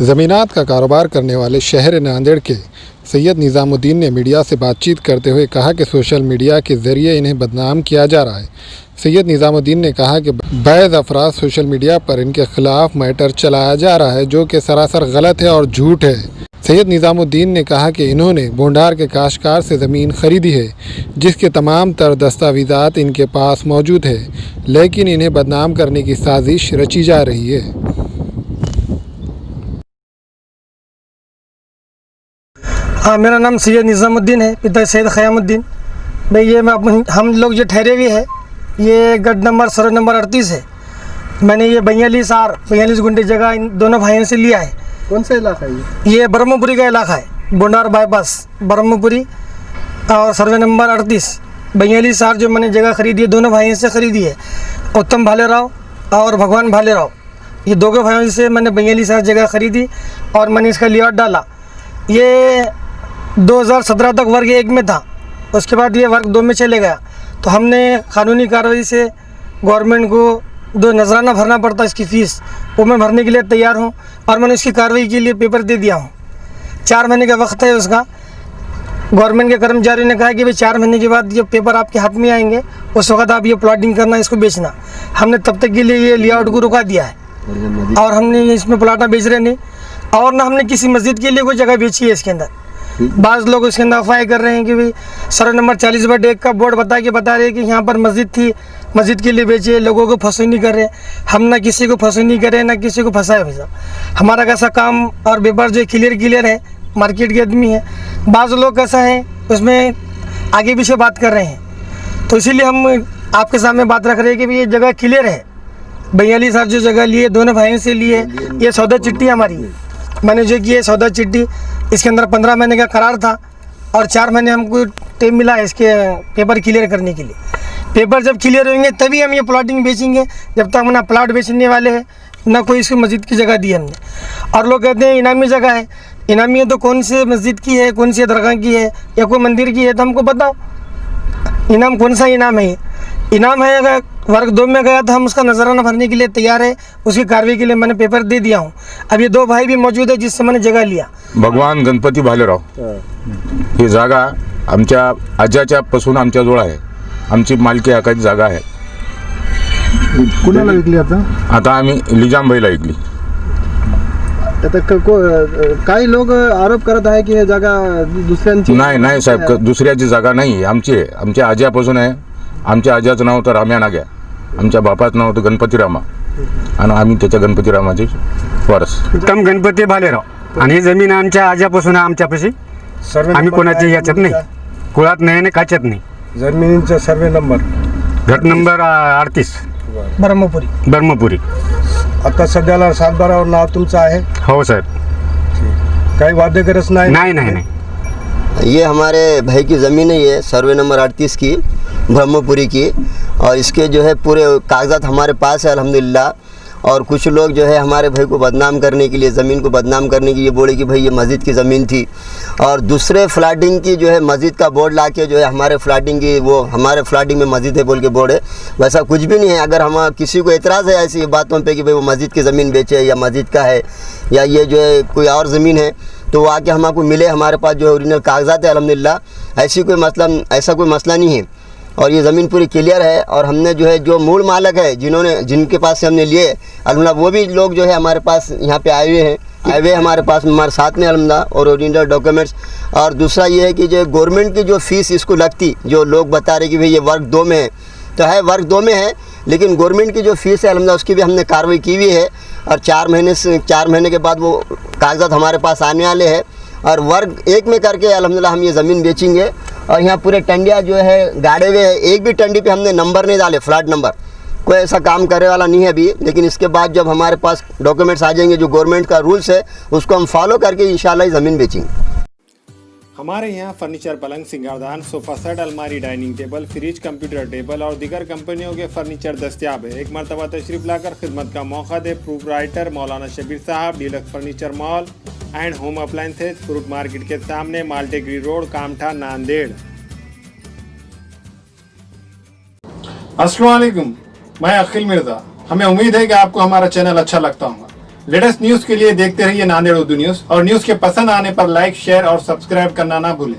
ज़मीनात का कारोबार करने वाले शहर नांदेड़ के सैयद निज़ामुद्दीन ने मीडिया से बातचीत करते हुए कहा कि सोशल मीडिया के ज़रिए इन्हें बदनाम किया जा रहा है। सैयद निज़ामुद्दीन ने कहा कि बैज़ अफराद सोशल मीडिया पर इनके खिलाफ मैटर चलाया जा रहा है जो कि सरासर गलत है और झूठ है। सैयद निज़ामुद्दीन ने कहा कि इन्होंने बोंडार के काश्तकार से ज़मीन खरीदी है जिसके तमाम तर दस्तावेज़ात इनके पास मौजूद है, लेकिन इन्हें बदनाम करने की साजिश रची जा रही है। हाँ, मेरा नाम सैयद निज़ामुद्दीन है, पिता सैयद ख़यामुद्दीन। भाई ये हम लोग जो ठहरे हुए हैं, ये गढ़ नंबर सर्वे नंबर 38 है। मैंने ये 42 गुंटे जगह इन दोनों भाइयों से लिया है। कौन सा इलाका है ये ब्रह्मपुरी का इलाका है, बोंडार बाईपास ब्रह्मपुरी और सर्वे नंबर 38 42 जो मैंने जगह खरीदी है, दोनों भाइयों से खरीदी है, उत्तम भालेराव और भगवान भालेराव। ये दो भाइयों से मैंने 42 जगह खरीदी और मैंने इसका लेआउट डाला। ये 2017 तक वर्ग 1 में था, उसके बाद ये वर्ग 2 में चले गया। तो हमने कानूनी कार्रवाई से गवर्नमेंट को 2 नजराना भरना पड़ता, इसकी फ़ीस वो मैं भरने के लिए तैयार हूँ और मैंने उसकी कार्रवाई के लिए पेपर दे दिया हूँ। 4 महीने का वक्त है उसका। गवर्नमेंट के कर्मचारियों ने कहा कि भाई 4 महीने के बाद ये पेपर आपके हाथ में आएंगे, उस वक्त आप ये प्लॉटिंग करना, इसको बेचना। हमने तब तक के लिए ये लेआउट को रुका दिया है और हमने इसमें प्लाटा बेच रहे नहीं, और ना हमने किसी मस्जिद के लिए कोई जगह बेची है इसके अंदर। बाज़ लोग इसके अंदर अफवाह कर रहे हैं कि भाई सर्वे नंबर 40/1 का बोर्ड बता रहे हैं कि यहाँ पर मस्जिद थी, मस्जिद के लिए बेचे, लोगों को फंसे नहीं कर रहे। हम ना किसी को फंसे नहीं कर रहे, ना किसी को फंसाए। भाई साहब, हमारा कैसा काम और व्यापार जो क्लियर है, मार्केट के आदमी है। बाज़ लोग कैसा है उसमें आगे पीछे बात कर रहे हैं, तो इसीलिए हम आपके सामने बात रख रहे हैं कि भाई ये जगह क्लियर है। 42 जो जगह लिए, दोनों भाइयों से लिए, ये सौदा चिट्ठी हमारी है। मैंने जो की है सौदा चिट्ठी, इसके अंदर 15 महीने का करार था और 4 महीने हमको टाइम मिला इसके पेपर क्लियर करने के लिए। पेपर जब क्लियर होंगे तभी हम ये प्लॉटिंग बेचेंगे। जब तक हम ना प्लॉट बेचने वाले हैं, ना कोई इसको मस्जिद की जगह दी हमने। और लोग कहते हैं इनामी जगह है। इनामी है तो कौन से मस्जिद की है, कौन सी दरगाह की है, या कोई मंदिर की है, तो हमको बताओ इनाम कौन सा इनाम है। इनाम है अगर वर्ग 2 में गया तो हम उसका नजराना भरने के लिए तैयार है। उसकी कार्रवाई के लिए मैंने पेपर दे दिया हूँ। अब ये 2 भाई भी मौजूद है जिससे मैंने जगह लिया। भगवान गणपती भालेराव, ही जागा आमच्या आजाच्या पासून आमच्याजवळ आहे, आमची मालकी हक्काची जागा आहे। कुणाला विकली आता आम्ही लिजामबाईला विकली। आता काही लोक आरोप करत आहे की हे जागा दुसऱ्यांची नाही साहेब, दुसऱ्याची जागा नाही, आमची आहे। आमच्या आज्यापासून आहे। आमच्या आज्याचं नाव तर राम्या नाग्या, आमच्या बापाचं नाव तर गणपतीरामा आणि आम्ही त्याच्या गणपतीरामाचे वारस। उत्तम गणपती भालेराव आणि जमीन आमच्या आज्यापासून आमच्यापाशी, आम्ही कोणाच्या याच्यात नाही, कुळात नाही आणि काच्यात नाही। जमिनीचा सर्वे नंबर गट नंबर 38 ब्रह्मपुरी। आता सध्याला सातबारावर नाव तुमचं आहे? हो साहेब। काही वादग्रस्त नहीं। ये हमारे भाई की ज़मीन है, ये सर्वे नंबर 38 की ब्रह्मपुरी की, और इसके जो है पूरे कागजात हमारे पास है अल्हम्दुलिल्लाह। और कुछ लोग जो है हमारे भाई को बदनाम करने के लिए, ज़मीन को बदनाम करने के लिए बोले कि भाई ये मस्जिद की ज़मीन थी, और दूसरे फ्लैटिंग की जो है मस्जिद का बोर्ड लाके जो है हमारे फ्लैटिंग की, वो हमारे फ्लैटिंग में मस्जिद है बोल के बोर्ड है। वैसा कुछ भी नहीं है। अगर हम किसी को एतराज़ है ऐसी बातों पे कि भाई वो मस्जिद की ज़मीन बेचे या मस्जिद का है या ये जो है कोई और ज़मीन है, तो वो आके हमको मिले। हमारे पास जो है ओरिजिनल कागजात है अल्हम्दुलिल्लाह। ऐसा कोई मसला नहीं है और ये ज़मीन पूरी क्लियर है। और हमने जो है जो मूल मालक है, जिनके पास से हमने लिए अल्हम्दुलिल्लाह, वो भी लोग जो है हमारे पास यहाँ पे आए हुए हमारे पास, हमारे साथ में अल्हम्दुलिल्लाह, और ओरिजिनल डॉक्यूमेंट्स। और दूसरा ये है कि जो गवर्नमेंट की जो फ़ीस इसको लगती, जो लोग बता रहे कि भाई ये वर्ग 2 में है, तो है वर्ग 2 में है, लेकिन गवर्नमेंट की जो फ़ीस है अल्हम्दुलिल्लाह उसकी भी हमने कार्रवाई की हुई है। और 4 महीने के बाद वो कागजात हमारे पास आने वाले हैं और वर्ग 1 में करके अल्हम्दुलिल्लाह हम ये ज़मीन बेचेंगे। और यहाँ पूरे टंडिया जो है गाड़े हुए हैं, एक भी टंडी पे हमने नंबर नहीं डाले, फ्लैट नंबर, कोई ऐसा काम करने वाला नहीं है अभी। लेकिन इसके बाद जब हमारे पास डॉक्यूमेंट्स आ जाएंगे, जो गवर्नमेंट का रूल्स है उसको हम फॉलो करके इंशाल्लाह ज़मीन बेचेंगे। हमारे यहाँ फर्नीचर, पलंग, सिंगारदान, सोफा सेट, अलमारी, dining table, fridge, computer table और दीगर कंपनियों के फर्नीचर दस्तियाब है। एक मरतबा तशरीफ लाकर खिदमत का मौका दे। प्रोपराइटर मौलाना शबीर साहब, deluxe furniture mall and home appliances, fruit market के सामने, माल्टेगरी रोड, कामठा, नांदेड़। अस्सलाम वालेकुम, मैं अखिल मिर्ज़ा। हमें उम्मीद है कि आपको हमारा चैनल अच्छा लगता होगा। लेटेस्ट न्यूज के लिए देखते रहिए नांदेड़ उर्दू न्यूज और न्यूज के पसंद आने पर लाइक, शेयर और सब्सक्राइब करना ना भूलें।